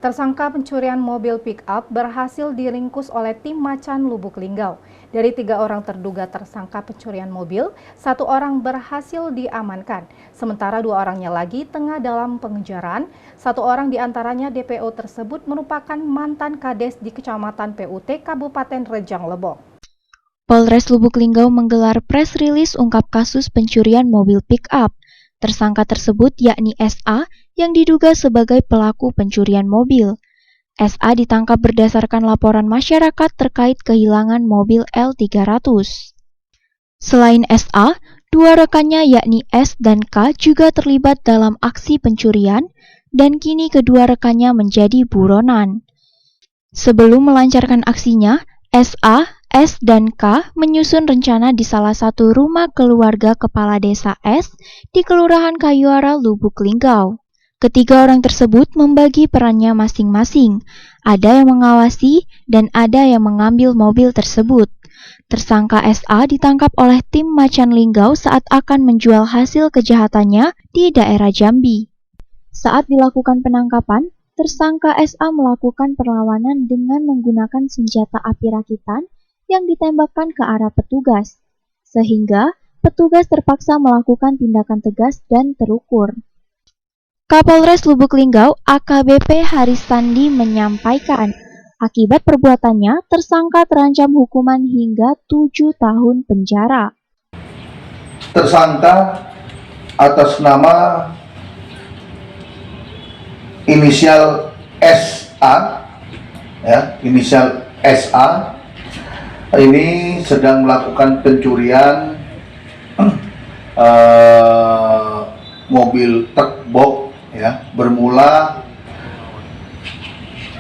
Tersangka pencurian mobil pick-up berhasil diringkus oleh tim Macan Lubuk Linggau. Dari 3 orang terduga tersangka pencurian mobil, 1 orang berhasil diamankan. Sementara 2 orangnya lagi tengah dalam pengejaran. 1 orang diantaranya DPO tersebut merupakan mantan kades di Kecamatan PUT Kabupaten Rejang Lebong. Polres Lubuk Linggau menggelar press release ungkap kasus pencurian mobil pick-up. Tersangka tersebut yakni SA yang diduga sebagai pelaku pencurian mobil. SA ditangkap berdasarkan laporan masyarakat terkait kehilangan mobil L300. Selain SA, 2 rekannya yakni S dan K juga terlibat dalam aksi pencurian dan kini kedua rekannya menjadi buronan. Sebelum melancarkan aksinya, SA, S, dan K menyusun rencana di salah satu rumah keluarga kepala desa S di Kelurahan Kayuara, Lubuk Linggau. Ketiga orang tersebut membagi perannya masing-masing. Ada yang mengawasi dan ada yang mengambil mobil tersebut. Tersangka SA ditangkap oleh tim Macan Linggau saat akan menjual hasil kejahatannya di daerah Jambi. Saat dilakukan penangkapan, tersangka SA melakukan perlawanan dengan menggunakan senjata api rakitan yang ditembakkan ke arah petugas, sehingga petugas terpaksa melakukan tindakan tegas dan terukur. Kapolres Lubuk Linggau AKBP Haris Sandi menyampaikan, akibat perbuatannya tersangka terancam hukuman hingga 7 tahun penjara. Tersangka atas nama inisial SA, inisial SA, ini sedang melakukan pencurian mobil truk box, bermula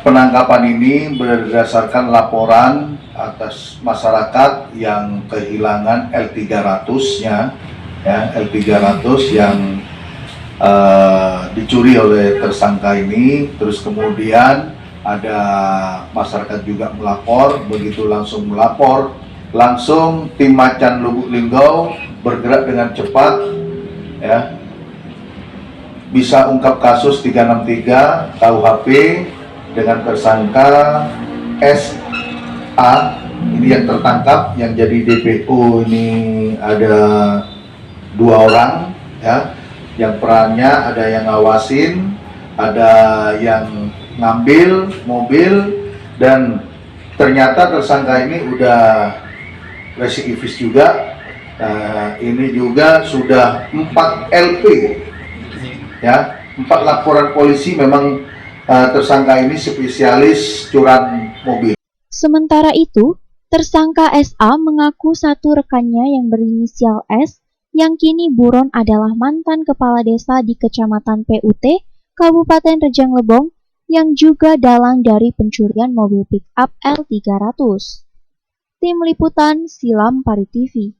penangkapan ini berdasarkan laporan atas masyarakat yang kehilangan L300-nya, L300 yang dicuri oleh tersangka ini. Terus kemudian ada masyarakat juga melapor. Begitu langsung melapor, langsung tim Macan Lubuk Linggau bergerak dengan cepat, bisa ungkap kasus 363 KUHP dengan tersangka SA ini yang tertangkap. Yang jadi DPO ini ada 2 orang, yang perannya ada yang ngawasin, ada yang ngambil mobil, dan ternyata tersangka ini udah residivis juga. Ini juga sudah 4 LP, 4 laporan polisi. Memang tersangka ini spesialis curan mobil. Sementara itu, tersangka SA mengaku 1 rekannya yang berinisial S yang kini buron adalah mantan kepala desa di Kecamatan PUT, Kabupaten Rejang Lebong, yang juga dalang dari pencurian mobil pick-up L300. Tim Liputan Silam Pari TV.